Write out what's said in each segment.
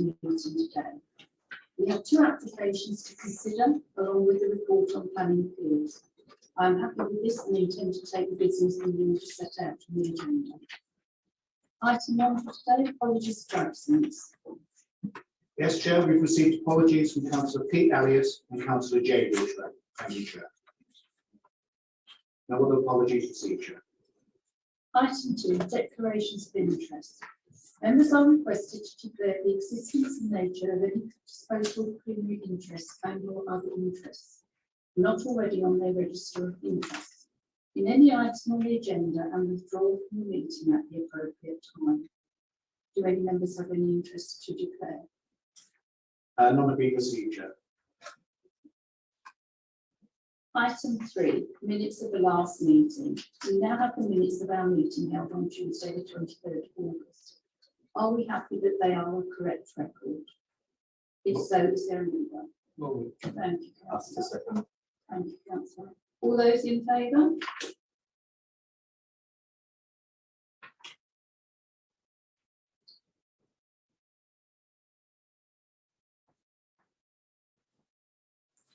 meeting today. We have 2 applications to consider, along with the report on planning appeals. I am happy with this and intend to take the business in the order set out in the agenda. Item 1 for today, apologies for absence. Yes, Chair, we've received apologies from Councillor Pete Elliott and Councillor Jay Ridgway. Thank you, Chair. No other apologies received, Chair. Item 2, declarations of interest. Members are requested to declare the existence and nature of any disposable pecuniary interests and or other interests not already on their register of interests in any item on the agenda and withdraw from the meeting at the appropriate time. Do any members have any interest to declare? None have been received, Chair. Item 3, minutes of the last meeting. We now have the minutes of our meeting held on Tuesday, the 23rd of August. Are we happy that they are a correct record? If so, is there a mover? Well, Thank you, that's the Councillor. second. Thank you, Councillor. All those in favour?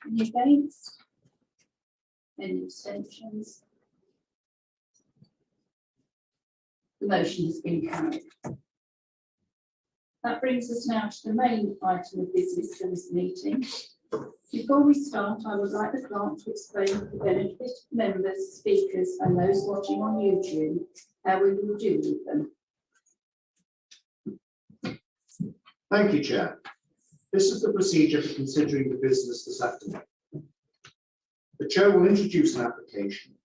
Any against? Any abstentions? The motion has been carried. That brings us now to the main item of business for this meeting. Before we start, I would like the clerk to explain for the benefit of members, speakers, and those watching on YouTube how we will deal with them. Thank you, Chair. This is the procedure for considering the business this afternoon. The Chair will introduce an application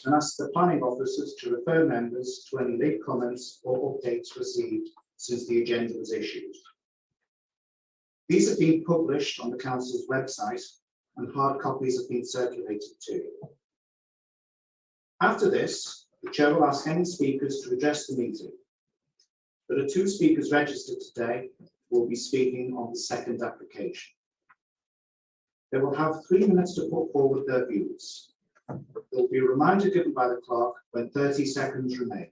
and ask the planning officers to refer members to any late comments or updates received since the agenda was issued. These have been published on the Council's website and hard copies have been circulated to you. After this, the Chair will ask any speakers to address the meeting. There are 2 speakers registered today who will be speaking on the second application. They will have 3 minutes to put forward their views. There will be a reminder given by the clerk when 30 seconds remain.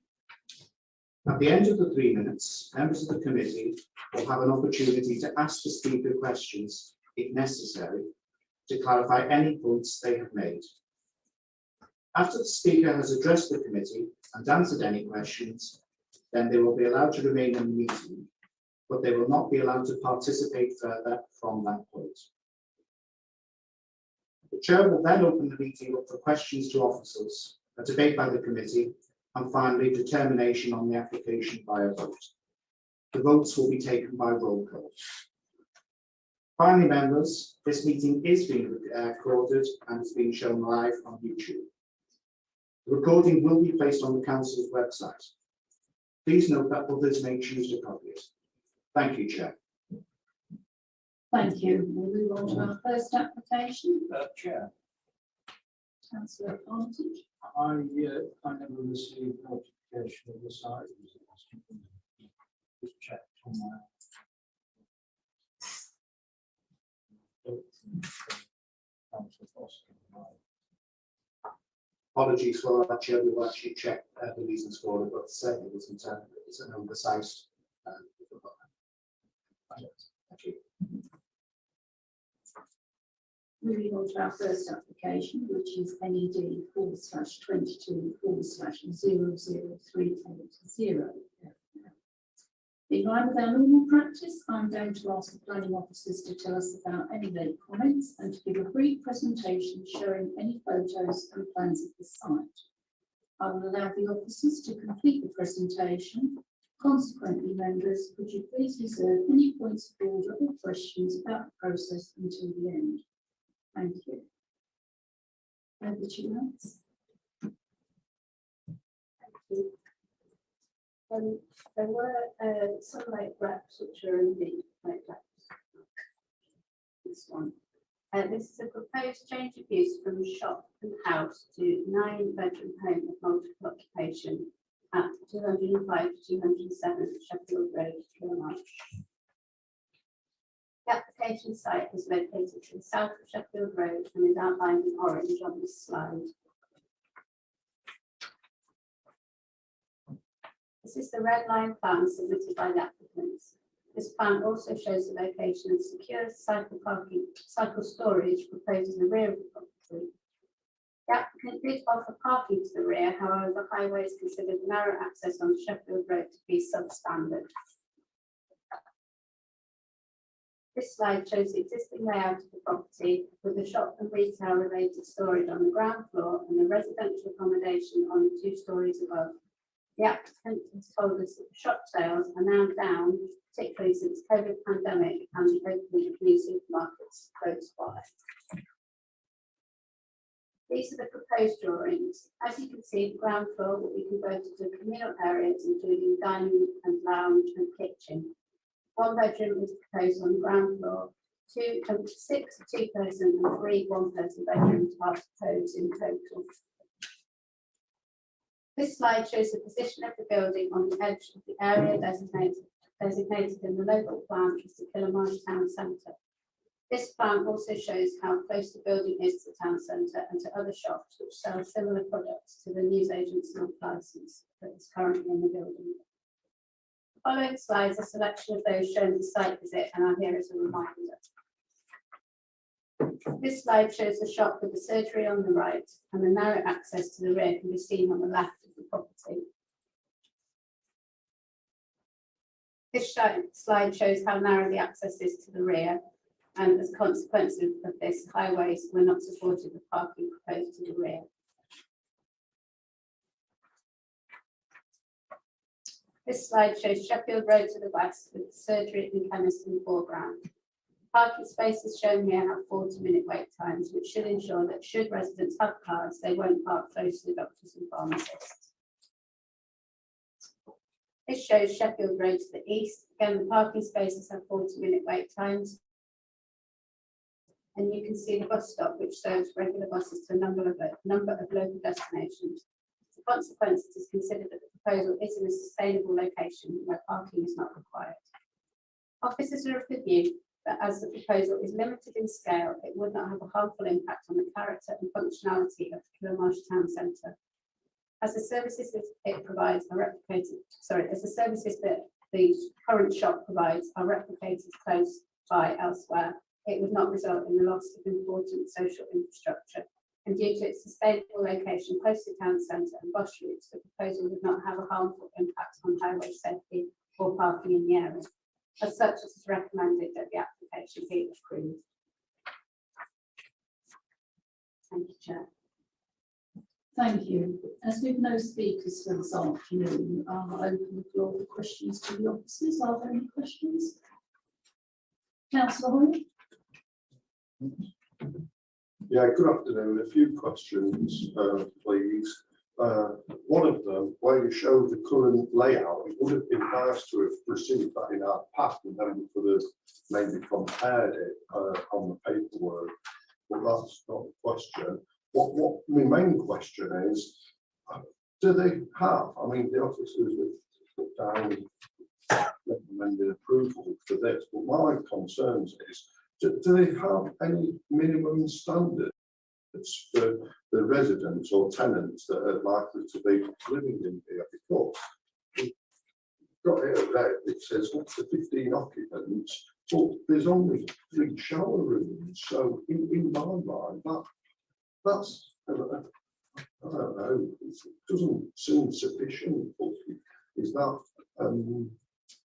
At the end of the 3 minutes, members of the committee will have an opportunity to ask the speaker questions, if necessary, to clarify any points they have made. After the speaker has addressed the committee and answered any questions, then they will be allowed to remain in the meeting, but they will not be allowed to participate further from that point. The Chair will then open the meeting up for questions to officers, a debate by the committee, and finally determination on the application by a vote. The votes will be taken by roll call. Finally, members, this meeting is being recorded and is being shown live on YouTube. The recording will be placed on the Council's website. Please note that others may choose to copy it. Thank you, Chair. Thank you. We'll move on to our first application. Chair, Councillor Armitage. I never received notification of the size. Just checked on Apologies for that, Chair. We'll actually check the reasons for it, but certainly it's an oversized. Thank you. Moving on to our first application, which is NED/22/22/00380. In line with our normal practice, I'm going to ask the planning officers to tell us about any late comments and to give a brief presentation showing any photos and plans of the site. I will allow the officers to complete the presentation. Consequently, members, could you please reserve any points of order or questions about the process until the end? Thank you. Over to you, Alex. Thank you. There were some late wraps which are indeed late wraps. This one. This is a proposed change of use from shop and house to 9-bedroom home of multiple occupation at 205 to 207 Sheffield Road, Kilmarsh. The application site is located to the south of Sheffield Road and is outlined in orange on this slide. This is the red line plan submitted by the applicants. The This plan also shows the location of secure cycle storage proposed in the rear of the property. The applicant did offer parking to the rear, however, the highway is considered narrow access on Sheffield Road to be substandard. This slide shows the existing layout of the property with the shop and retail related storage on the ground floor and the residential accommodation on the 2 stories above. The applicant has told us that the shop sales are now down, particularly since COVID pandemic and the opening of new supermarkets close by. These are the proposed drawings. As you can see, the ground floor will be converted to communal areas, including dining and lounge and kitchen. 1 bedroom is proposed on the ground floor. 6 two-person and 3 one-person bedrooms are proposed in total. This slide shows the position of the building on the edge of the area designated in the local plan as the Killamarsh Town Centre. This plan also shows how close the building is to the town centre and to other shops which sell similar products to the newsagent's licence that is currently in the building. The following slides are a selection of those shown at the site visit and are here as a reminder. This slide shows the shop with the surgery on the right and the narrow access to the rear can be seen on the left of the property. This slide shows how narrow the access is to the rear, and as a consequence of this, highways were not supported with parking proposed to the rear. This slide shows Sheffield Road to the west with the surgery and chemist in the foreground. Parking spaces shown here have 40-minute wait times, which should ensure that should residents have cars, they won't park close to the doctors and pharmacists. This shows Sheffield Road to the east. Again, the parking spaces have 40-minute wait times. And you can see the bus stop, which serves regular buses to a number of local destinations. As a consequence, it is considered that the proposal is in a sustainable location where parking is not required. Officers are of the view that as the proposal is limited in scale, it would not have a harmful impact on the character and functionality of the Killamarsh Town Centre. As the services that it provides are replicated, as the services that the current shop provides are replicated close by elsewhere, it would not result in the loss of important social infrastructure. And due to its sustainable location close to the town centre and bus routes, the proposal would not have a harmful impact on highway safety or parking in the area. As such, it is recommended that the application be approved. Thank you, Chair. Thank you. As we've no speakers for this afternoon, I'll open the floor for questions to the officers. Are there any questions? Councillor Hall? Yeah, good afternoon. A few questions, please. One of them, where you show the current layout, it would have been nice to have received that in our pack and then we could have maybe compared it on the paperwork. But that's not the question. What my main question is, do they have, I mean, the officers have put down recommended approval for this, but my concerns is, do they have any minimum standards for the residents or tenants that are likely to be living in here? Because we've got here red, it says up to 15 occupants, but there's only 3 shower rooms. So in my mind, that's I don't know, it doesn't seem sufficient. Is that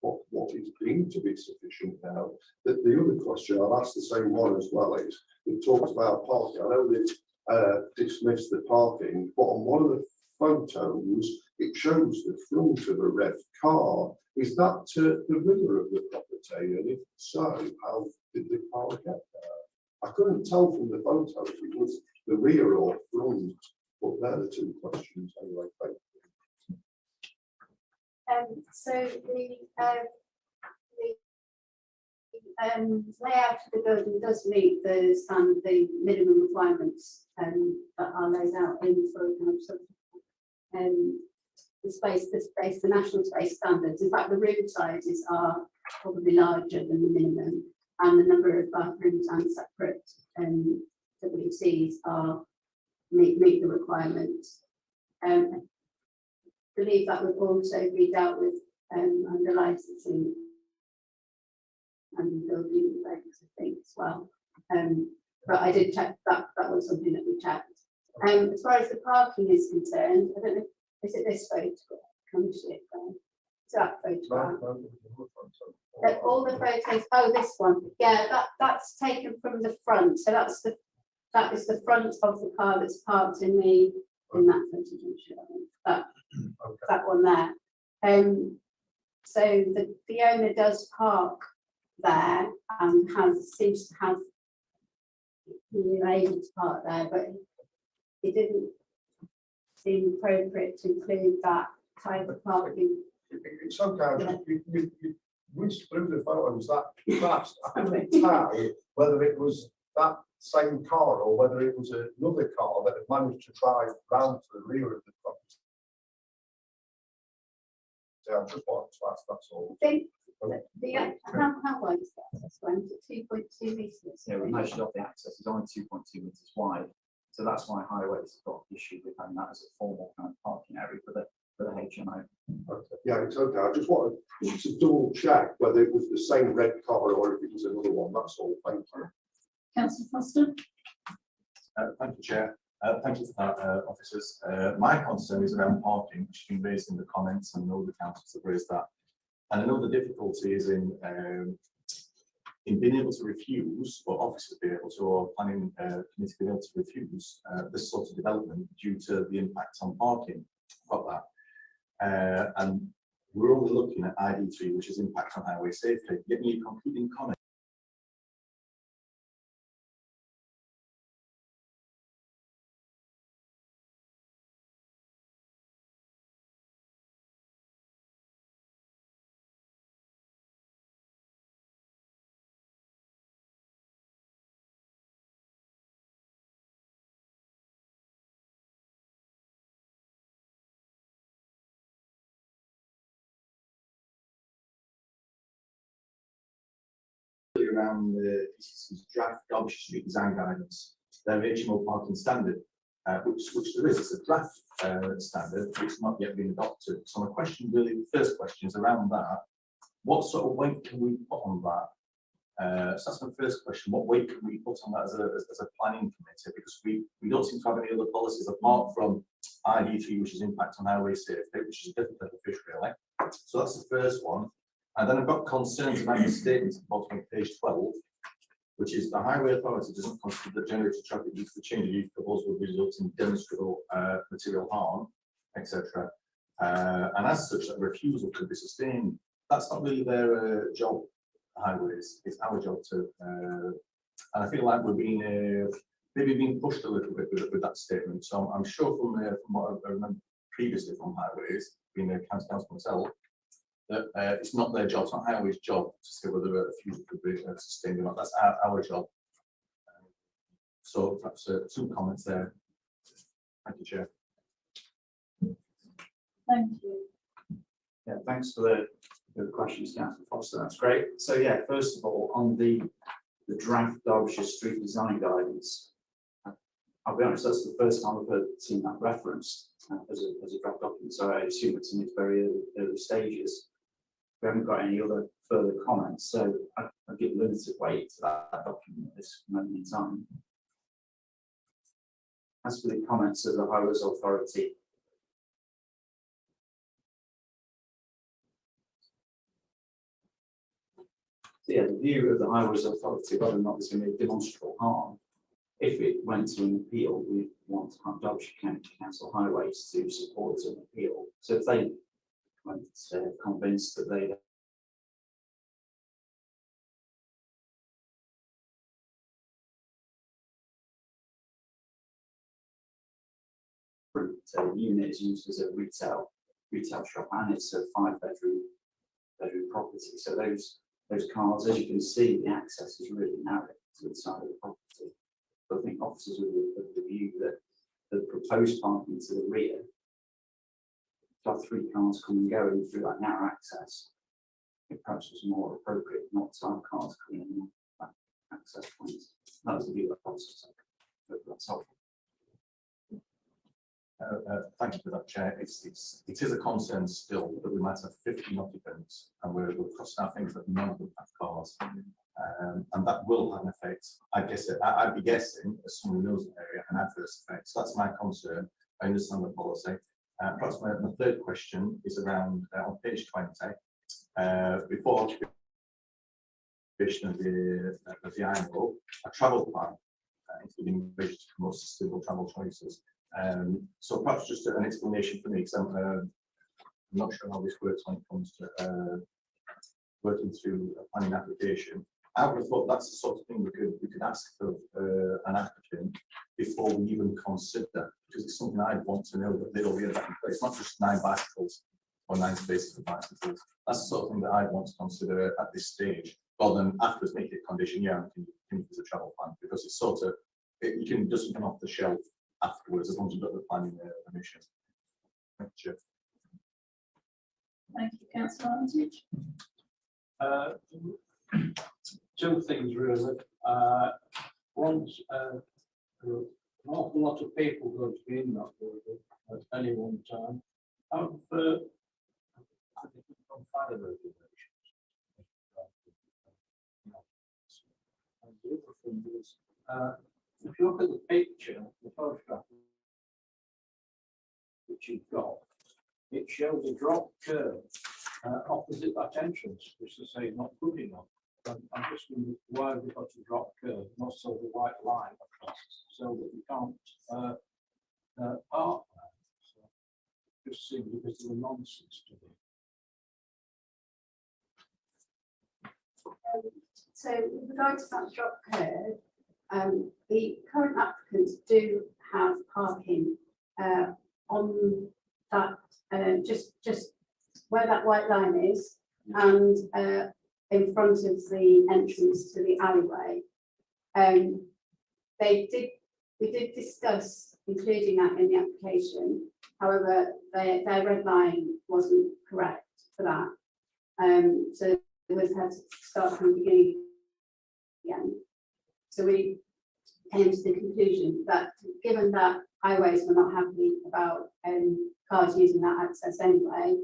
what is deemed to be sufficient now? The other question, I'll ask the same one as well, is it talks about parking. I know they dismissed the parking, but on one of the photos, it shows the front of a red car. Is that to the rear of the property? And if so, how did the car get there? I couldn't tell from the photos if it was the rear or front, but they're the 2 questions anyway. Thank you. So the layout of the building does meet the minimum requirements that are laid out in the national space standards. In fact, the room sizes are probably larger than the minimum, and the number of bathrooms and separate WCs meet the requirements. I believe that would also be dealt with under licensing and building regs, I think, as well. But I did check that, that was something that we checked. As far as the parking is concerned, I don't know, is it this photograph? Can you see it there? Is that photograph? All the photos, oh, this one, yeah, that's taken from the front, so that is the front of the car that's parked in that footage, I'm sure, that one there. So the owner does park there and seems to have been able to park there, but it didn't seem appropriate to include that type of parking. It's okay, you whizzed through the photos that fast. I couldn't tell whether it was that same car or whether it was another car that had managed to drive round to the rear of the property. So I just wanted to ask, that's all. I think how wide is that? That's 2.2 metres. Yeah, we measured off the access, it's only 2.2 metres wide. So that's why highways have got issue with having that as a formal kind of parking area for the HMO. Okay. Yeah, it's okay. I just wanted to double check whether it was the same red car or if it was another one. That's all. Thank you. Councillor Foster. Thank you, Chair. Thank you for that, officers. My concern is around parking, which has been raised in the comments, and all the councillors have raised that. And I know the difficulty is in being able to refuse, or officers being able to, or planning committee being able to refuse this sort of development due to the impact on parking. Got that. And we're only looking at ID3, which is impact on highway safety. Give me a concluding comment. Around the DCC's draft Derbyshire Street Design Guidance, their HMO parking standard, which there is, it's a draft standard, but it's not yet been adopted. So my question, really, the first question is around that. What sort of weight can we put on that? So that's my first question. What weight can we put on that as a planning committee? Because we don't seem to have any other policies apart from ID3, which is impact on highway safety, which is a different type of fish, really. So that's the first one. And then I've got concerns about the statement at the bottom of page 12, which is the highway authority doesn't consider that generated traffic due to the change of use proposal will result in demonstrable material harm, etc. And as such, that refusal could be sustained. That's not really their job, highways. It's our job to. And I feel like we're being maybe being pushed a little bit with that statement. So I'm sure from what I remember previously from highways, being a county council myself, that it's not their job, it's not highways' job to say whether a refusal could be sustained or not. That's our job. So perhaps some comments there. Thank you, Chair. Thank you. Yeah, thanks for the questions, Councillor Foster. That's great. So yeah, first of all, on the draft Derbyshire Street Design Guidance, I'll be honest, that's the first time I've seen that referenced as a draft document. So I assume it's in its very early stages. We haven't got any other further comments, so I'll give limited weight to that document at this moment in time. As for the comments of the Highways Authority, so yeah, the view of the Highways Authority, whether or not there's going to be demonstrable harm, if it went to an appeal, we want Derbyshire County Council Highways to support an appeal. So if they went convinced that they unit is used as a retail shop, and it's a 5-bedroom property. So those cars, as you can see, the access is really narrow to the side of the property. But I think officers would have the view that the proposed parking to the rear, to have 3 cars coming and going through that narrow access, it perhaps was more appropriate not to have cars coming in that access point. That was the view that officers took. That's helpful. Thank you for that, Chair. It is a concern still that we might have 15 occupants and we're crossing our fingers that none of them have cars. And that will have an effect. I'd be guessing, as someone who knows the area, an adverse effect. So that's my concern. I understand the policy. Perhaps my third question is around on page 20, before occupation of the IMO, a travel plan, including measures to promote sustainable travel choices. So perhaps just an explanation for me, because I'm not sure how this works when it comes to working through a planning application. I would have thought that's the sort of thing we could ask for an applicant before we even consider, because it's something I'd want to know that they'd already have that in place, not just 9 bicycles or 9 spaces for bicycles. That's the sort of thing that I'd want to consider at this stage, rather than afterwards make it a condition. Yeah, we can use a travel plan, because it's sort of you can do something off the shelf afterwards as long as you've got the planning permission. Thank you. Thank you, councillor Armitage. Two things really. One's an awful lot of people going to be in that building at any one time. I think from fire regulations. And the other thing is, if you look at the picture, the photograph which you've got, it shows a drop curve opposite that entrance, which is say not good enough. I'm just wondering why we've got a drop curve, and also the white line across, so that we can't park there. So it just seems a bit of a nonsense to me. So with regard to that drop curve, the current applicants do have parking on that, just where that white line is, and in front of the entrance to the alleyway. We did discuss including that in the application. However, their red line wasn't correct for that. So we had to start from the beginning again. So we came to the conclusion that given that highways were not happy about cars using that access anyway,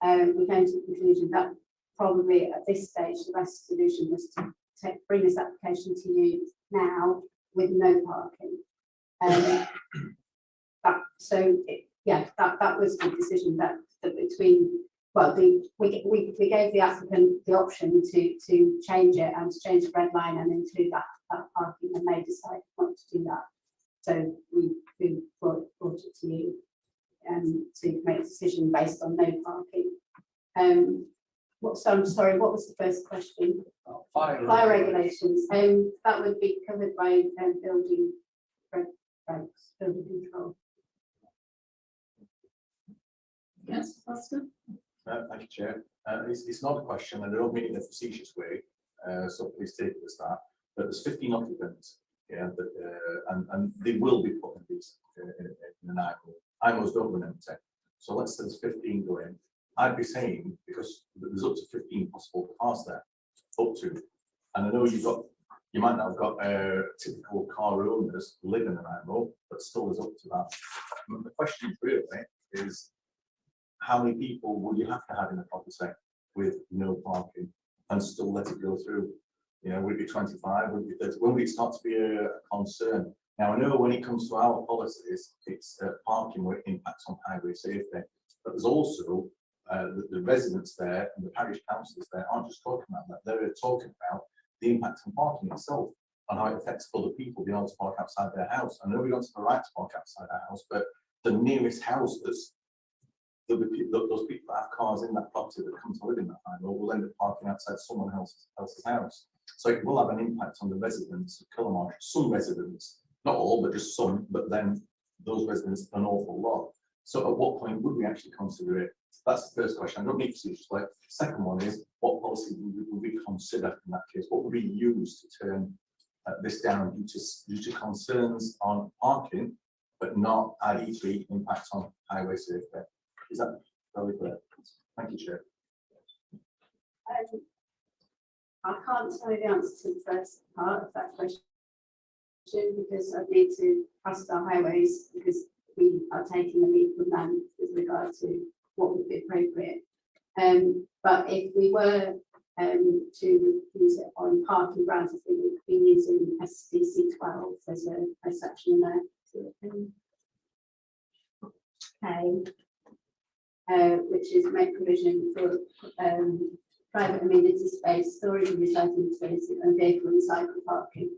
we came to the conclusion that probably at this stage the best solution was to bring this application to you now with no parking. That was the decision that between, well, we gave the applicant the option to change it and to change the red line and include that parking, and they decided not to do that. So we brought it to you to make a decision based on no parking. I'm sorry, what was the first question? Fire regulations. That would be covered by building regs, building control. Yes, Foster. Thank you, Chair. It's not a question, and I don't mean it in a facetious way, so please take it as that. But there's 15 occupants, yeah, and they will be put in these in an IMO. IMOs don't run empty. So let's say there's 15 going. I'd be saying, because there's up to 15 possible cars there, up to, and I know you might not have got typical car owners living in an IMO, but still is up to that. The question really is, how many people will you have to have in a property with no parking and still let it go through? You know, would it be 25? Would it be 30? When would it start to be a concern? Now, I know when it comes to our policies, it's parking where it impacts on highway safety, but there's also the residents there and the parish councillors there aren't just talking about that. They're talking about the impact on parking itself, on how it affects other people being able to park outside their house. I know we don't have the right to park outside our house, but the nearest houses, those people that have cars in that property that come to live in that IMO will end up parking outside someone else's house. So it will have an impact on the residents of Killamarsh. Some residents, not all, but just some, but then those residents an awful lot. So at what point would we actually consider it? That's the first question. I don't need to see just like. Second one is, what policy would we consider in that case? What would we use to turn this down due to concerns on parking, but not RE3 impact on highway safety? Is that very clear? Thank you, Chair. I can't tell you the answer to the first part of that question because I need to trust our highways, because we are taking a lead from them with regard to what would be appropriate. But if we were to use it on parking grounds, I think we'd be using SDC 12 as a section in there. Which is make provision for private amenity space, storage and recycling space, and vehicle and cycle parking.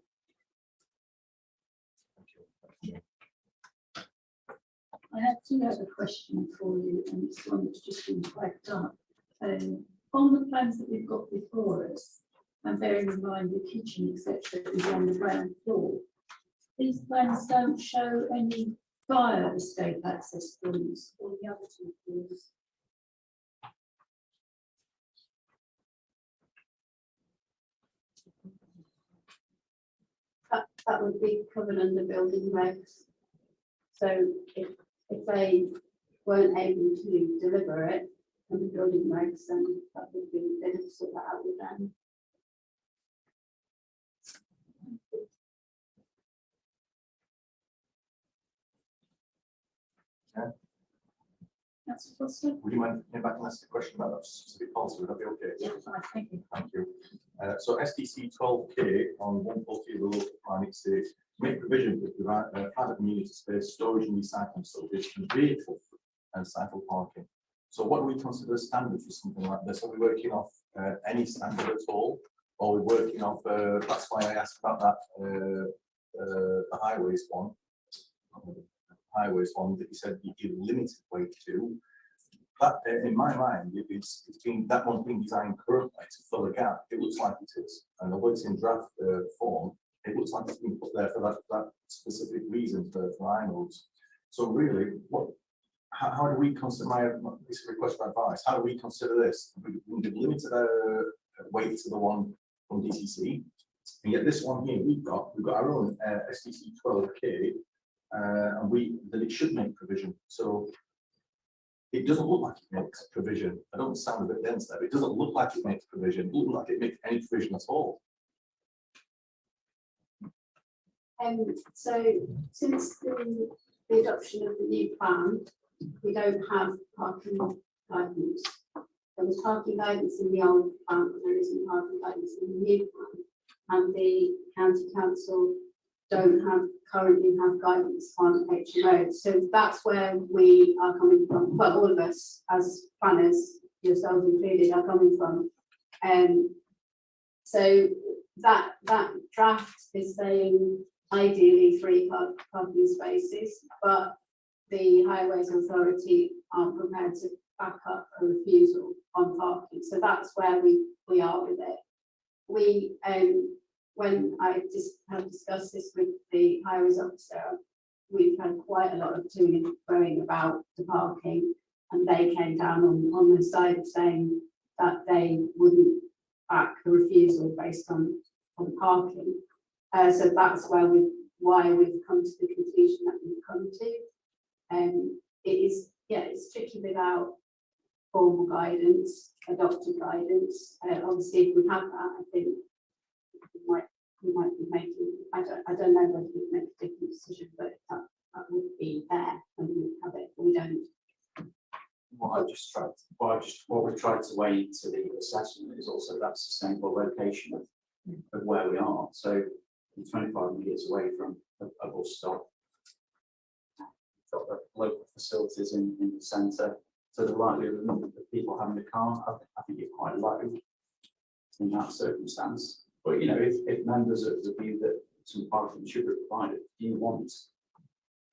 I have two other questions for you, and it's one that's just been flagged up. On the plans that we've got before us, and bearing in mind the kitchen, etc., is on the ground floor, these plans don't show any fire escape access rooms or the other two floors. That would be covered under building regs. So if they weren't able to deliver it under building regs, then that would be, they'd have to sort that out with them. That's what's up. Would you mind coming back and ask a question about that specific policy? Would that be okay? Yeah, I think it. Thank you. So SDC 12K on 140 of the local planning states make provision for private community space, storage and recycling facilities, and vehicle and cycle parking. So what do we consider a standard for something like this? Are we working off any standard at all? Or are we working off, that's why I asked about that, the highways one. Highways one that you said you give limited weight to. That, in my mind, it's been, that one's been designed currently to fill a gap. It looks like it is. And although it's in draft form, it looks like it's been put there for that specific reason for IMOs. So really, how do we consider this request for advice? How do we consider this? We give limited weight to the one from DCC, and yet this one here we've got our own SDC 12K, and that it should make provision. So it doesn't look like it makes provision. I don't sound a bit dense there, but it doesn't look like it makes provision. It doesn't look like it makes any provision at all. So since the adoption of the new plan, we don't have parking guidance. There was parking guidance in the old plan, but there isn't parking guidance in the new plan. And the county council don't currently have guidance on HMO. So that's where we are coming from. Well, all of us as planners, yourselves included, are coming from. So that draft is saying ideally 3 parking spaces, but the Highways Authority are prepared to back up a refusal on parking. So that's where we are with it. We when I just have discussed this with the highways officer, we've had quite a lot of to and froing about the parking, and they came down on the side of saying that they wouldn't back the refusal based on parking. So that's why we've come to the conclusion that we've come to. It is, yeah, it's tricky without formal guidance, adopted guidance. Obviously, if we have that, I think we might be making, I don't know whether we'd make a different decision, but that would be there when we have it. We don't. What we've tried to weigh into the assessment is also that sustainable location of where we are. So 25 minutes away from a bus stop. Got the local facilities in the centre. So the likelihood of people having a car, I think is quite low in that circumstance. But you know, if members of the view that some parking should be provided, do you want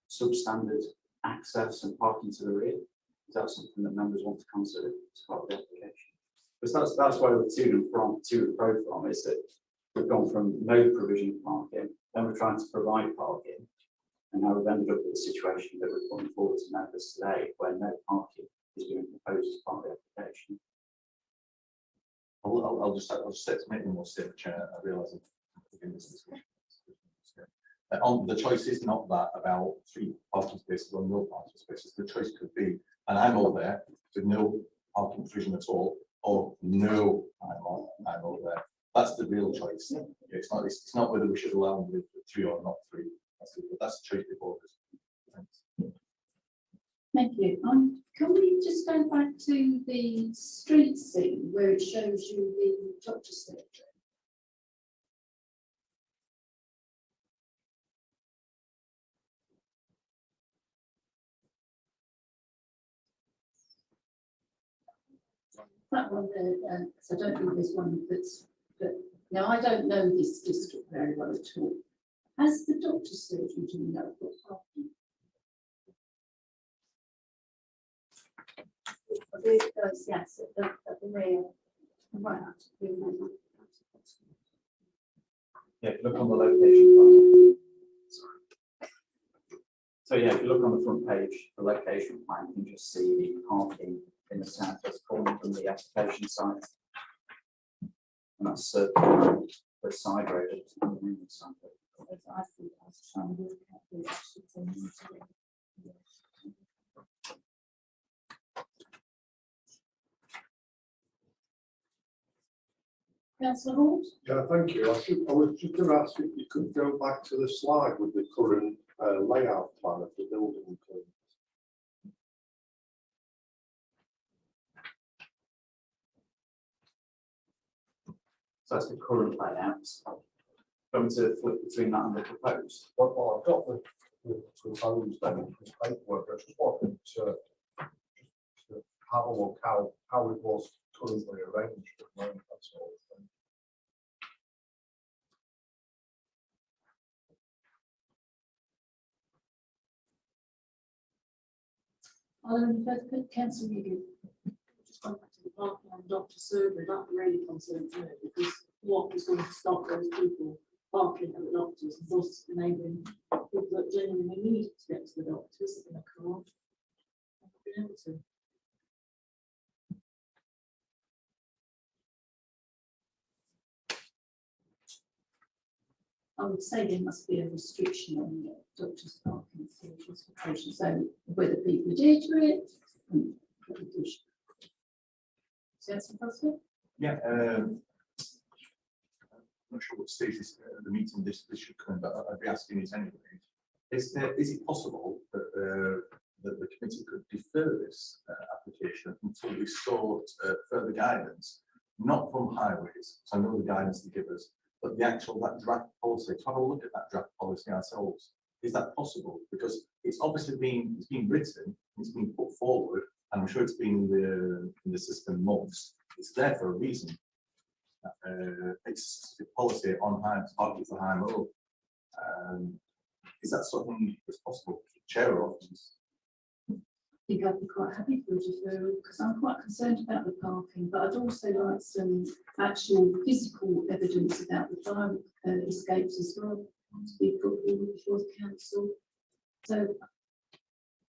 substandard access and parking to the rear? Is that something that members want to consider as part of the application? Because that's where the to and fro from is that we've gone from no provision of parking, then we're trying to provide parking, and now we've ended up with a situation that we're putting forward to members today where no parking is being proposed as part of the application. I'll just say to make one more statement, Chair. I realise I'm in this discussion. The choice is not that about 3 parking spaces or no parking spaces. The choice could be an IMO there with no parking provision at all, or no IMO there. That's the real choice. It's not whether we should allow them with 3 or not 3. That's the choice before us. Thanks. Thank you. Can we just go back to the street scene where it shows you the doctor's surgery? That one there, so I don't think there's one now I don't know this district very well at all. Has the doctor's surgery, do you know, got parking? I believe it does, yes, at the rear. Right. Yeah, if you look on the location plan. Sorry. So yeah, if you look on the front page, the location plan, you can just see the parking in the southwest corner from the application site. And that's the side road. On the main side road. I think I was trying to work out the actual thing. Councillor Hall? Yeah, thank you. I was just going to ask if you could go back to the slide with the current layout plan of the building. Please. So that's the current layout. Going to flip between that and the proposed. Well, I've got the proposed paperwork. I just wanted to have a look how it was currently arranged at the moment, that's all. Councillor Megan. Just going back to the parking on Dr. Surgery, that really concerns me because what is going to stop those people parking at the doctors and thus enabling people that genuinely need to get to the doctors in a car? Not being able to. I would say there must be a restriction on the doctor's parking surgeries for patients, so whether people adhere to it. Councillor Crossley? Yeah, not sure what stage the meeting this should come in, but I'd be asking it anyway. Is it possible that that the committee could defer this application until we sought further guidance, not from highways, so I know the guidance they give us, but the actual that draft policy, to have a look at that draft policy ourselves. Is that possible? Because it's obviously been written, it's been put forward, and I'm sure it's been in the system months. It's there for a reason. It's a policy on parking for high road. Is that something that's possible? Chair of I think I'd be quite happy for a deferral because I'm quite concerned about the parking, but I'd also like some actual physical evidence about the fire escapes as well to be put forward before the council. So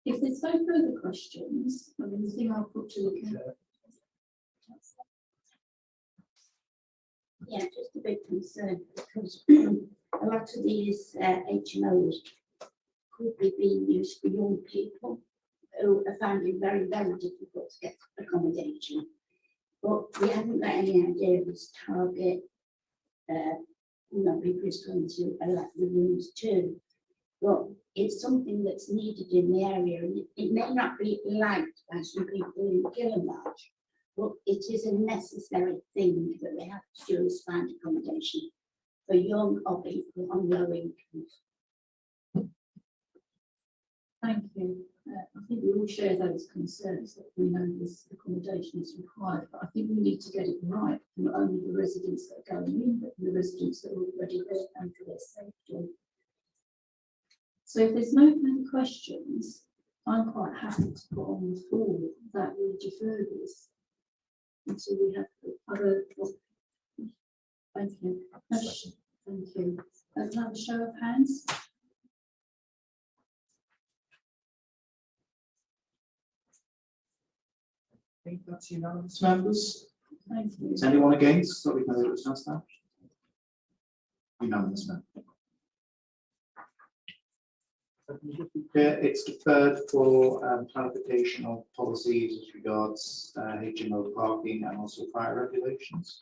if there's no further questions, I mean, the thing I'll put to the council. Yeah, just a bit concerned because a lot of these HMOs could be being used for young people who are finding very, very difficult to get accommodation. But we haven't got any idea of this target, people is going to elect the rooms too. But it's something that's needed in the area, and it may not be liked by some people in Killamarsh, but it is a necessary thing that they have to do is find accommodation for young or people on low incomes. Thank you. I think we all share those concerns that we know this accommodation is required, but I think we need to get it right, not only the residents that are going in, but the residents that are already there and for their safety. So if there's no further questions, I'm quite happy to put on the floor that we defer this until we have other. Thank you. Thank you. Another show of hands. I think that's unanimous, members. Thank you. Is anyone against? So we can vote just now. Unanimous, members. It's deferred for clarification of policies as regards HMO parking and also fire regulations.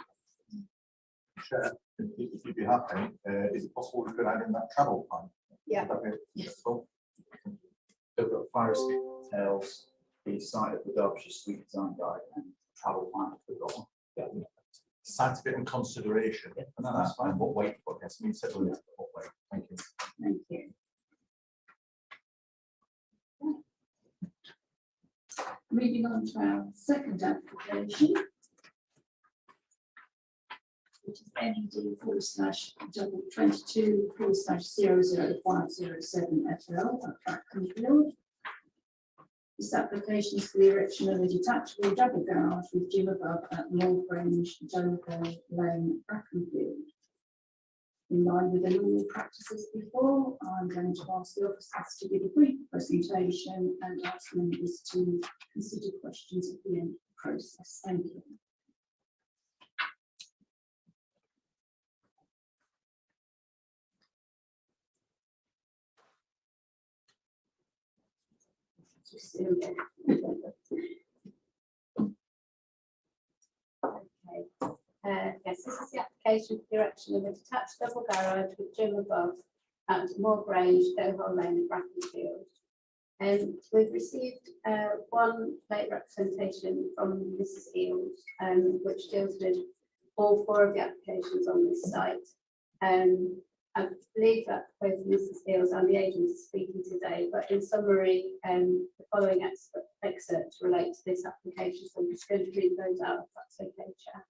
Chair, if you'd be happy, is it possible we could add in that travel plan? Yeah. Would that be Yes. acceptable? They've got fire escape details, the site of the Derbyshire Street Design Guide and travel plan if they've got one. Science bit in consideration. No, that's fine. And what weight, what has been said, what weight, thank you. Thank you. Moving on to our second application, which is NED/22/00507 FL at Brackenfield. This application is for the erection of a detachable double garage with gym above at Moor Grange, Dover Lane, Brackenfield. In line with the normal practices before, I'm going to ask the officers to give a brief presentation and ask members to consider questions at the end of the process. Thank you. Yes, this is the application for the erection of a detached double garage with gym above at Moor Grange, Dover Lane, and Brackenfield. We've received one late representation from Mrs. Eales, which deals with all 4 of the applications on this site. I believe that both Mrs. Eales and the agent are speaking today, but in summary, the following excerpts relate to this application, so I'm just going to read those out, if that's okay, Chair.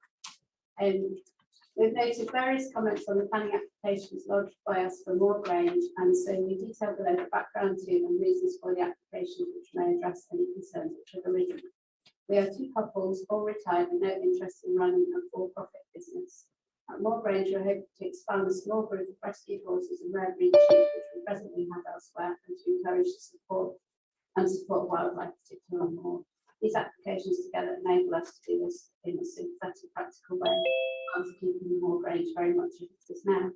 We've noted various comments on the planning applications lodged by us for Moor Grange, and so we detail below the background to and reasons for the applications which may address any concerns which have arisen. We are 2 couples, all retired and no interest in running a for-profit business. At Moor Grange, we're hoping to expand the small group of rescued horses and rare breed sheep which we presently have elsewhere, and to encourage the support wildlife, particularly on Moor. These applications together enable us to do this in a sympathetic, practical way, and to keeping the Moor Grange very much as it is now.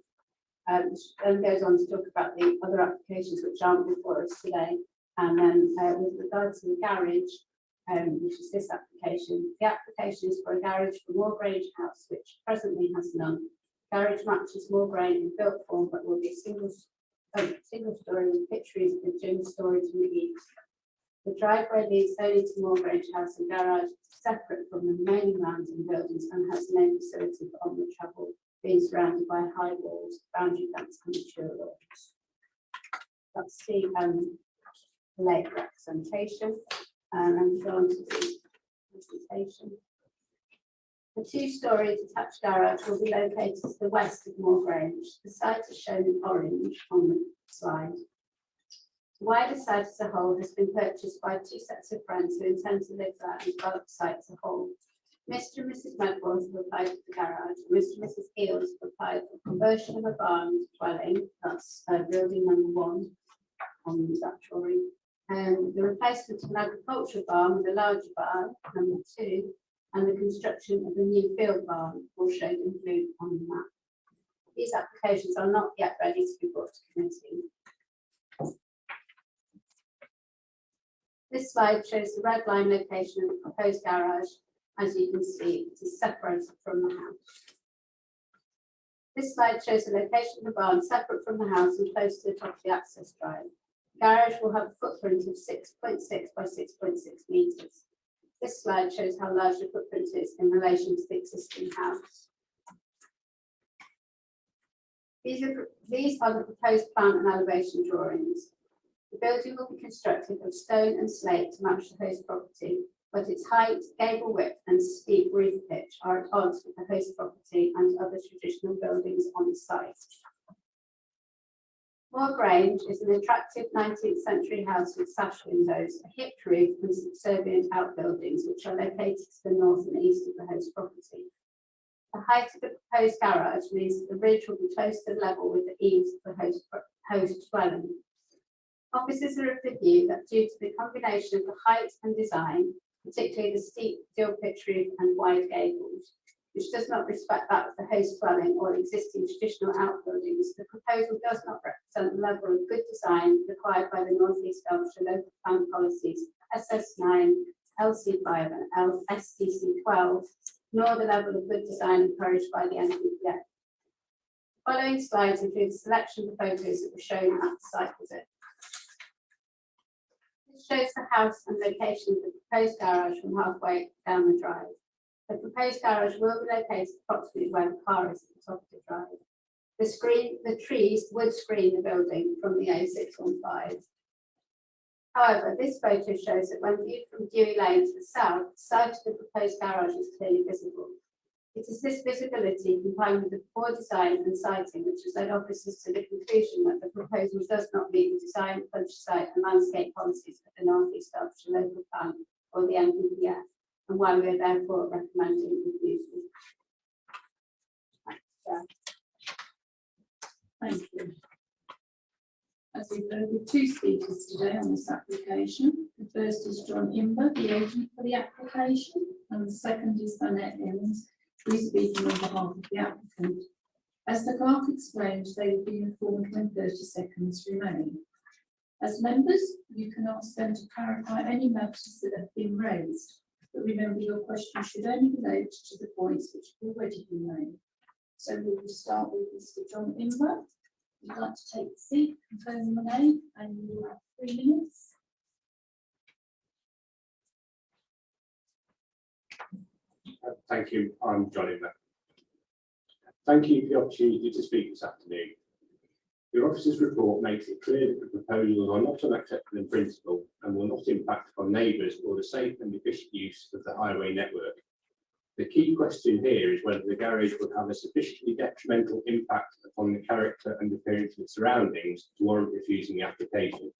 Then goes on to talk about the other applications which aren't before us today. And then with regard to the garage, which is this application, the application is for a garage for Moor Grange House, which presently has none. Garage matches Moor Grange in built form, but will be single story with pitcheries with gym storage in the east. The driveway leads only to Moor Grange House and garage, separate from the main lands and buildings, and has no facility for onward travel, being surrounded by high walls, boundary fence, and mature lawns. That's the late representation, and go on to the presentation. The 2-story detached garage will be located to the west of Moor Grange. The site is shown in orange on the slide. The wider site as a whole has been purchased by 2 sets of friends who intend to live there and develop the site as a whole. Mr. and Mrs. Medworth have applied for the garage. Mr. and Mrs. Eales have applied for conversion of a barn dwelling, that's building number 1 on the actuary. The replacement of an agricultural barn with a larger barn, number 2, and the construction of a new field barn will show in blue on the map. These applications are not yet ready to be brought to committee. This slide shows the red line location of the proposed garage. As you can see, it is separated from the house. This slide shows the location of the barn separate from the house and close to the top of the access drive. The garage will have a footprint of 6.6 by 6.6 metres. This slide shows how large the footprint is in relation to the existing house. These are the proposed plan and elevation drawings. The building will be constructed of stone and slate to match the host property, but its height, gable width, and steep roof pitch are at odds with the host property and other traditional buildings on the site. Moor Grange is an attractive 19th century house with sash windows, a hipped roof, and subservient outbuildings, which are located to the north and east of the host property. The height of the proposed garage means that the ridge will be close to the level with the eaves of the host dwelling. Officers are of the view that due to the combination of the height and design, particularly the steep dual pitch roof and wide gables, which does not respect that of the host dwelling or existing traditional outbuildings, the proposal does not represent the level of good design required by the North East Derbyshire local plan policies SS9, LC5 and SDC12, nor the level of good design encouraged by the NPPF. The following slides include a selection of the photos that were shown at the site visit. shows the house and location of the proposed garage from halfway down the drive. The proposed garage will be located approximately where the car is at the top of the drive. The trees would screen the building from the A615. However, this photo shows that when viewed from Dewey Lane to the south, the side of the proposed garage is clearly visible. It is this visibility combined with the poor design and sighting which has led officers to the conclusion that the proposal does not meet the design, countryside and landscape policies of the North East Derbyshire Local Plan or the NPPF, and why we are therefore recommending refusal. Thank you. As we've heard, with two speakers today on this application. The first is John Imber, the agent for the application, and the second is Annette Evans, who is speaking on behalf of the applicant. As the clerk explained, they will be informed when 30 seconds remain. As members, you can ask them to clarify any matters that have been raised, but remember your question should only relate to the points which have already been made. So we will start with Mr. John Imber. You'd like to take the seat, confirm the name, and you will have 3 minutes. Thank you. I'm John Imber. Thank you for the opportunity to speak this afternoon. Your officer's report makes it clear that the proposals are not unacceptable in principle and will not impact on neighbours or the safe and efficient use of the highway network. The key question here is whether the garage would have a sufficiently detrimental impact upon the character and appearance of the surroundings to warrant refusing the application.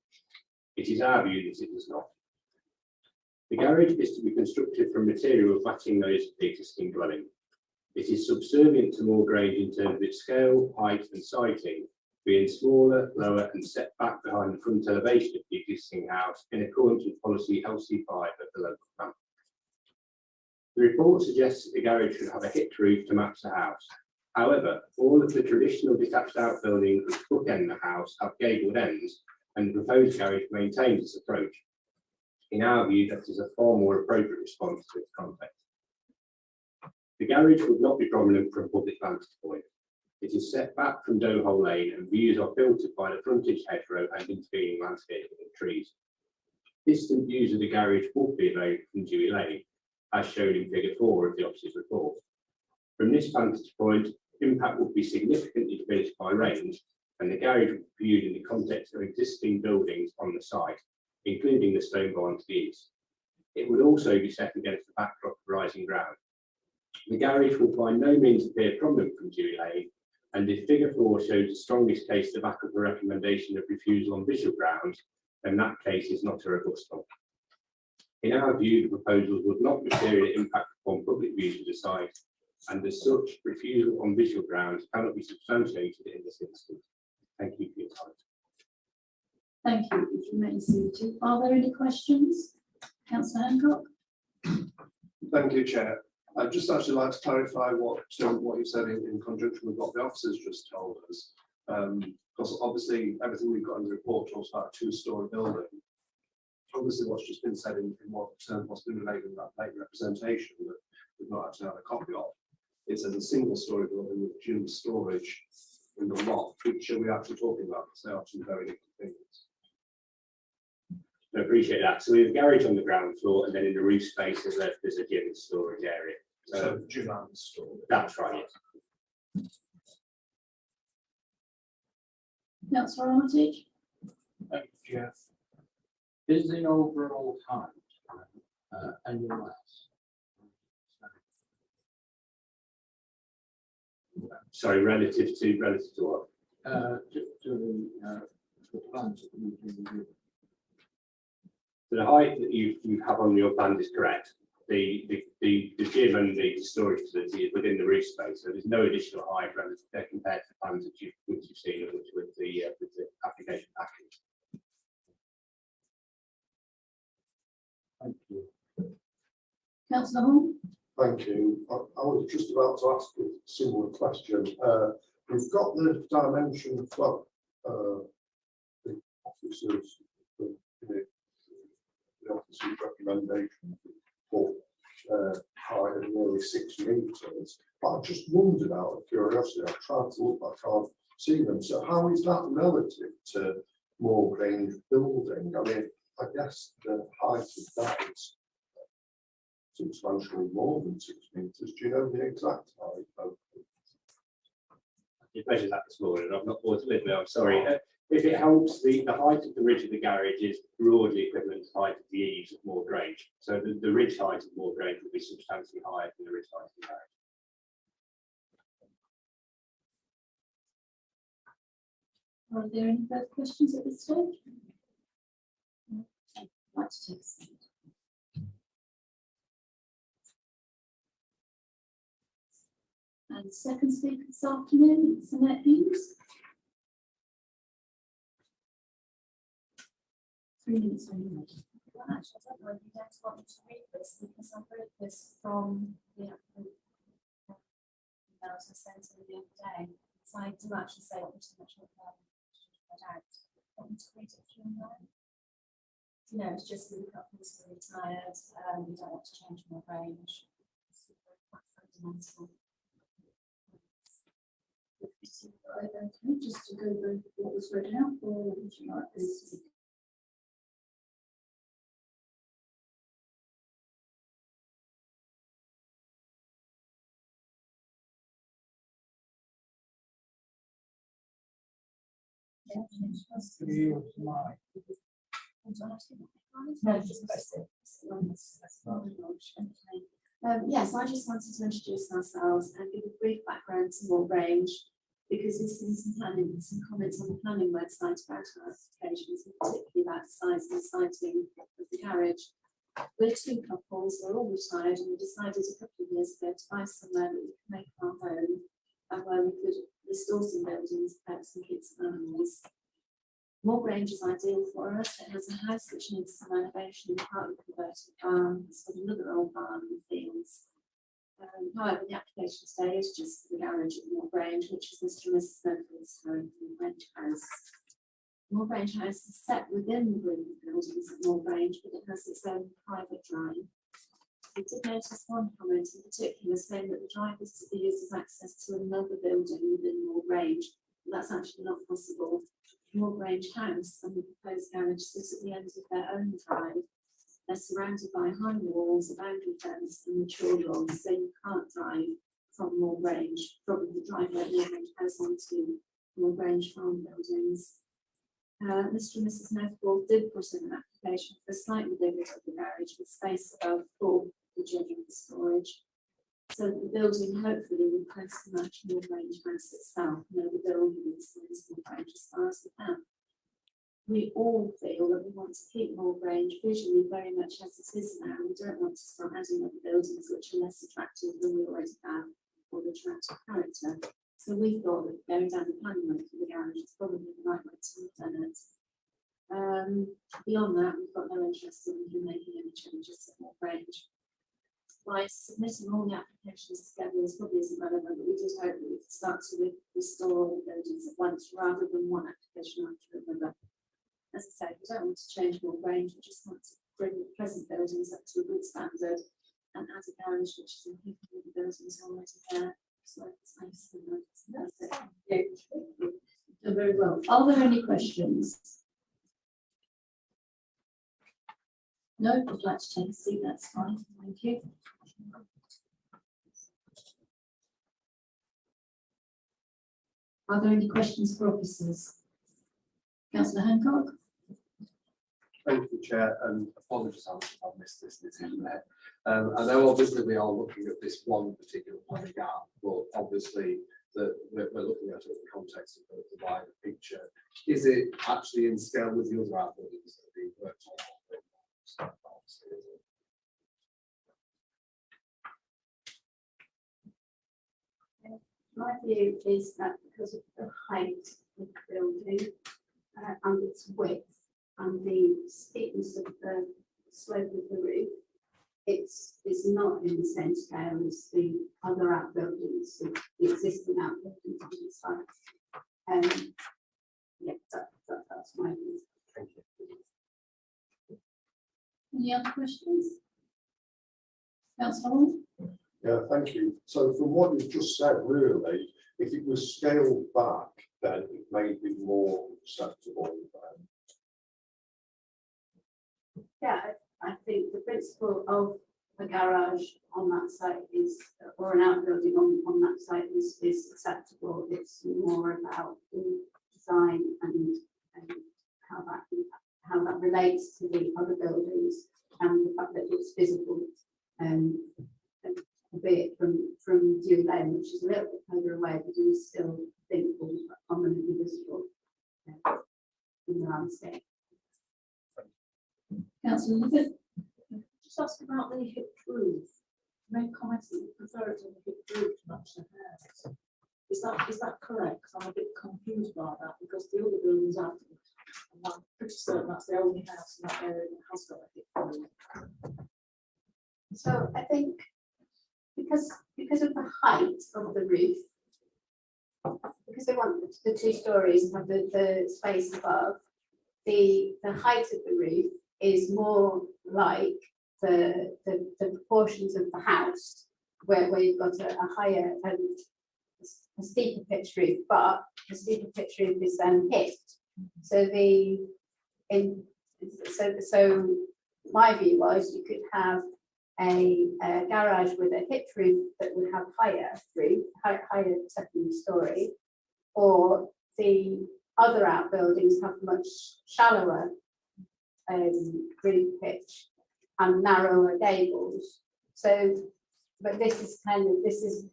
It is our view that it does not. The garage is to be constructed from materials matching those of the existing dwelling. It is subservient to Moor Grange in terms of its scale, height and siting, being smaller, lower and set back behind the front elevation of the existing house in accordance with policy LC5 of the local plan. The report suggests that the garage should have a hit roof to match the house. However, all of the traditional detached outbuildings which bookend the house have gabled ends, and the proposed garage maintains this approach. In our view, that is a far more appropriate response to its context. The garage would not be prominent from a public vantage point. It is set back from Doe Hole Lane and views are filtered by the frontage hedgerow and intervening landscaping and trees. Distant views of the garage would be available from Dewey Lane, as shown in figure 4 of the officer's report. From this vantage point, impact would be significantly diminished by range, and the garage would be viewed in the context of existing buildings on the site, including the stone barn to the east. It would also be set against the backdrop of rising ground. The garage will by no means appear prominent from Dewey Lane, and if figure 4 shows the strongest case to back up a recommendation of refusal on visual grounds, then that case is not a robust one. In our view, the proposals would not materially impact upon public views of the site, and as such, refusal on visual grounds cannot be substantiated in this instance. Thank you for your time. Thank you. If you remain seated. Are there any questions? Councillor Hancock? Thank you, Chair. I'd just actually like to clarify what you said in conjunction with what the officers just told us. Because obviously everything we've got in the report talks about a 2-storey building. Obviously what's just been said in what's been related in that late representation that we've not actually had a copy of. It says a 1-storey building with gym storage in the lot. Which are we actually talking about? Because they are two very different things. I appreciate that. So we have a garage on the ground floor, and then in the roof space there's a gym and storage area. So gym and storage. That's right, yes. Councillor Armitage? Thank you, Jeff. Is the overall height any less? Sorry, relative to what? To the plans that we've been given. So the height that you have on your plan is correct. The gym and the storage facility is within the roof space, so there's no additional height relative compared to the plans that you've seen with the application package. Thank you. Councillor Hall? Thank you. I was just about to ask a similar question. We've got the dimension of the officers, the officer's recommendation for height of nearly 6 metres. But I just wondered out of curiosity, I've tried to look, I can't see them. So how is that relative to Moor Grange building? I mean, I guess the height of that is substantially more than 6 metres. Do you know the exact height of? You measured that this morning, I've not bored with it, I'm sorry. If it helps, the height of the ridge of the garage is broadly equivalent to the height of the eaves of Moor Grange. So the ridge height of Moor Grange will be substantially higher than the ridge height of the garage. Are there any further questions at this stage? No? I'd like to take a seat. And the second speaker this afternoon is Annette Hughes. 3 minutes when you're ready. Well, actually, I don't know if you guys want me to read this because I've read this from the emails I sent in the other day. So I do actually say what pretty much what I out. Want me to read it through now? You know, it's just that the couples are retired, we don't want to change more range. It's quite fundamental. Okay, just to go over what was read out, or would you like this? Yeah. No, just press it. Yes, I just wanted to introduce ourselves and give a brief background to Moor Grange, because we've seen some comments on the planning website about our applications, and particularly about the size and siting of the garage. We're 2 couples, we're all retired, and we decided a couple of years ago to buy somewhere that we could make our home and where we could restore some buildings, pets and kids and animals. Moor Grange is ideal for us. It has a house which needs some renovation, partly converted barn. It's got another old barn in the fields. However, the application today is just for the garage at Moor Grange, which is Mr. and Mrs. Snowfield's home, Moor Grange House. Moor Grange House is set within the group of buildings at Moor Grange, but it has its own private drive. We did notice one comment in particular saying that the drive is to be used as access to another building within Moor Grange. That's actually not possible. Moor Grange House and the proposed garage sit at the end of their own drive. They're surrounded by high walls, a boundary fence and mature lawns, so you can't drive from Moor Grange, from the driveway at Moor Grange House onto Moor Grange farm buildings. Mr. and Mrs. Northwell did put in an application for a slightly bigger of the garage with space above for the children for storage. So the building hopefully will close to match Moor Grange House itself, and over building the size of Moor Grange as far as we can. We all feel that we want to keep Moor Grange visually very much as it is now. We don't want to start adding other buildings which are less attractive than we already have or attractive character. So we thought that going down the planning route for the garage is probably the right way to have done it. Beyond that, we've got no interest in making any changes at Moor Grange. By submitting all the applications together, this probably isn't relevant, but we did hope that we could start to restore all the buildings at once rather than one application after another. As I said, we don't want to change Moor Grange, we just want to bring the present buildings up to a good standard and add a garage which is in keeping with the buildings already there. So it's nice and that's it. Done very well. Are there any questions? No, I'd like to take a seat, that's fine, thank you. Are there any questions for officers? Councillor Hancock? Thank you, Chair, and apologies I've missed this decision there. I know obviously we are looking at this one particular planning gap, but obviously we're looking at it in the context of the wider picture. Is it actually in scale with the other outbuildings that are being worked on? My view is that because of the height of the building and its width and the steepness of the slope of the roof, it's not in the same scale as the other outbuildings, the existing outbuildings on the site. Yeah, that's my view. Thank you. Any other questions? Councillor Hall? Yeah, thank you. So from what you've just said, really, if it was scaled back, then it may be more acceptable. Yeah, I think the principle of a garage on that site is, or an outbuilding on that site is acceptable. It's more about the design and how that relates to the other buildings and the fact that it's visible, albeit from Dew Lane, which is a little bit further away, but you still think will be prominently visible in the landscape. Councillor Niven. Just ask about the hip roof. Made comments that you prefer it on the hip roof to match the house. Is that correct? 'Cause I'm a bit confused by that because the other buildings have, and I'm pretty certain that's the only house in that area that has got a hip roof. So I think because of the height of the roof, because they want the 2 stories and have the space above, the height of the roof is more like the proportions of the house where you've got a higher a steeper pitch roof, but the steeper pitch roof is then hit. So so my view was you could have a garage with a hip roof that would have higher second story, or the other outbuildings have much shallower roof pitch and narrower gables. So, but this is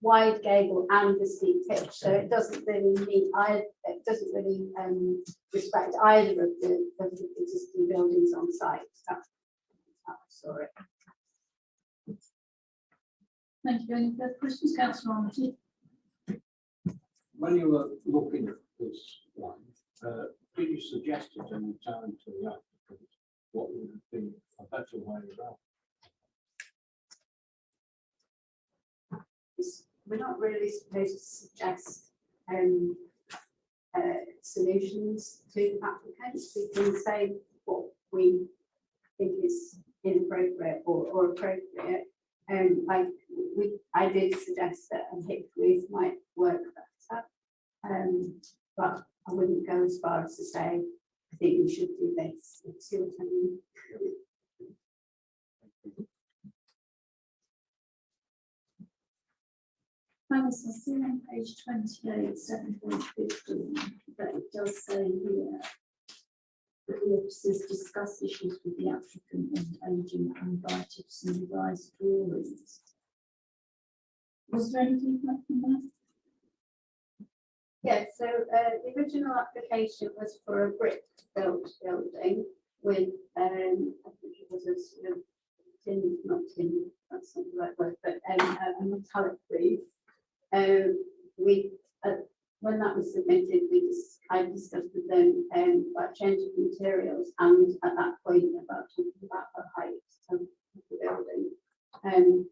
wide gable and the steep pitch, so it doesn't really meet either. It doesn't really respect either of the existing buildings on site. That's sorry. Thank you. Any further questions, Councillor Armitage? When you were looking at this one, did you suggest at any time to the applicant what would have been a better way around? We're not really supposed to suggest solutions to applicants. We can say what we think is inappropriate or appropriate. I did suggest that a hip roof might work better, but I wouldn't go as far as to say I think we should do this. See what I mean? Alice, I see on page 28, 7.15, that it does say here that the officers discuss issues with the applicant and agent and invited some revised drawings. Was there anything like that? Yeah, so the original application was for a brick built building with, I think it was a sort of tin, not tin, that's not the right word, but a metallic roof. When that was submitted, I discussed with them about changing materials, and at that point about talking about the height of the building.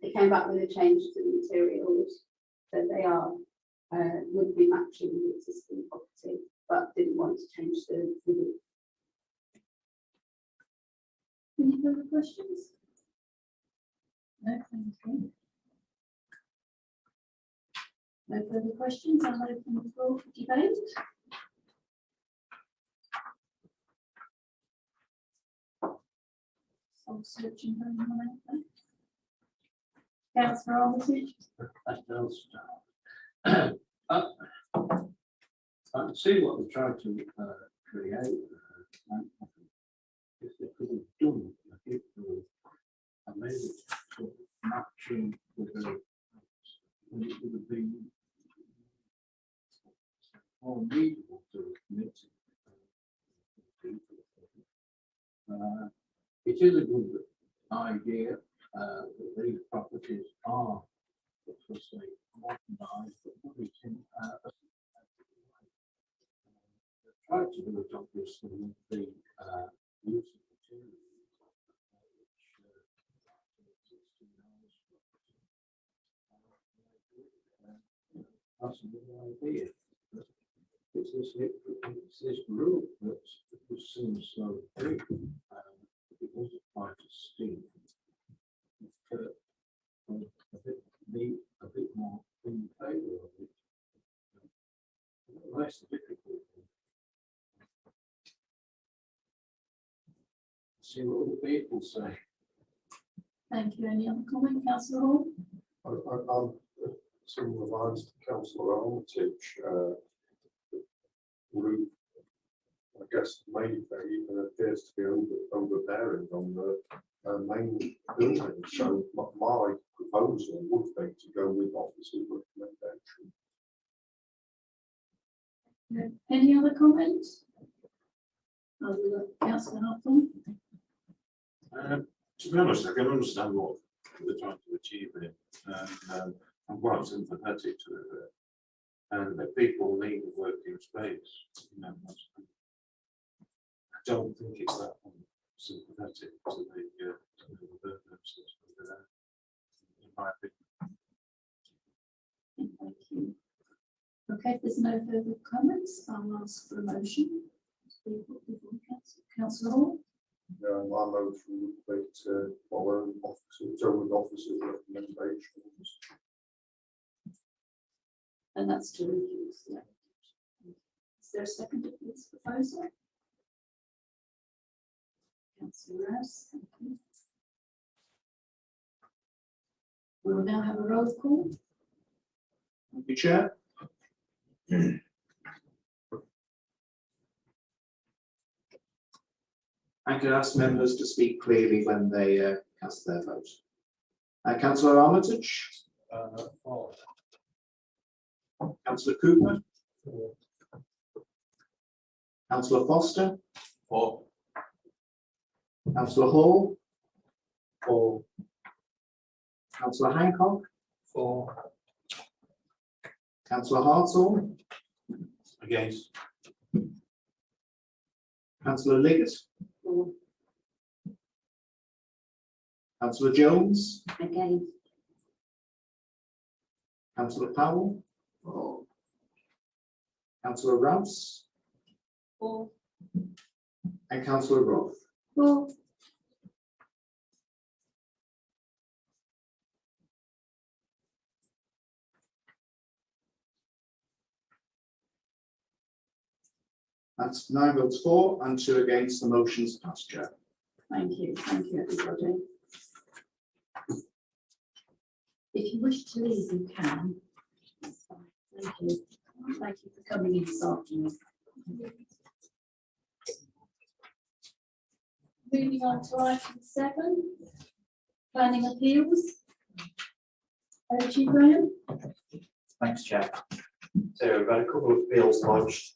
They came back with a change to the materials, so they are would be matching the existing property, but didn't want to change the roof. Any further questions? No, thank you. No further questions. I'll open the floor for debate. I'm searching for anyone out there. Councillor Armitage. That does start. I can see what they're trying to create. If they could have done a hip roof and made it sort of matching with the, it would have been more readable to admit it. It is a good idea that these properties are, let's say, modernised, but not in try to do it obviously with the use of materials that's a good idea. It's this roof that seems so big. It was quite a steep. A bit more in favour of it. Less difficult. see what other people say. Thank you. Any other comment, councillor Hall? I'm similar lines to councillor Armitage. Roof, I guess, maybe appears to be overbearing on the main building. So my proposal would be to go with officer's recommendation. Any other comments? Councillor Houghton? To be honest, I can understand what they're trying to achieve here, and I'm quite sympathetic to it. And that people need a working space. You know, I don't think it's that sympathetic to the purposes over there, in my opinion. Thank you. Okay, if there's no further comments, I'll ask for a motion. Councillor Hall? My motion would be to follow officer's recommendations. And that's to reduce, yeah. Is there a second to this proposal? Councillor Rouse, thank you. We will now have a roll call. Thank you, Chair. I could ask members to speak clearly when they cast their vote. Councillor Armitage, For. Councillor Cooper, Councillor Foster, For. Councillor Hall, For. Councillor Hancock, For. Councillor Hartshorn, Against. Councillor Liggett, Councillor Jones, Again. Councillor Powell, Councillor Rouse, For. and Councillor Roth. For. That's 9 votes for and 2 against. The motion's passed, Chair. Thank you, everybody. If you wish to leave, you can. That's fine. Thank you. Thank you for coming in this afternoon. Moving on to item 7, planning appeals. Over to you, Graham. Thanks, Chair. So we've had a couple of appeals lodged.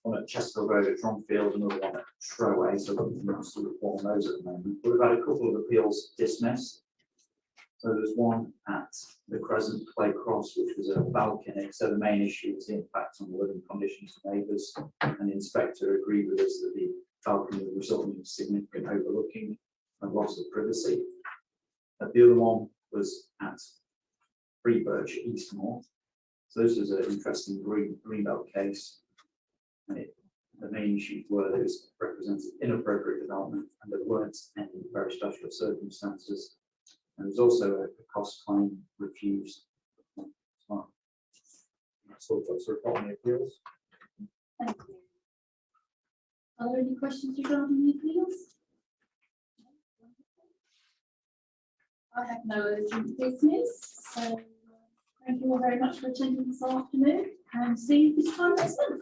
One at Chesterfield Road at Drumfield, another one at Troway, so we're not to report on those at the moment. But we've had a couple of appeals dismissed. So there's one at the Crescent Clay Cross, which was a balcony. So the main issue was the impact on the living conditions of neighbours. And the inspector agreed with us that the balcony would result in significant overlooking and loss of privacy. The other one was at Freebirch Eastmore. So this was an interesting greenbelt case. And the main issues were that it was represented inappropriate development and there weren't any very special circumstances. And there was also a cost claim refused. That's all that's report on the appeals. Thank you. Are there any questions regarding the appeals? I have no urgent business, so thank you all very much for attending this afternoon and see you this time next month.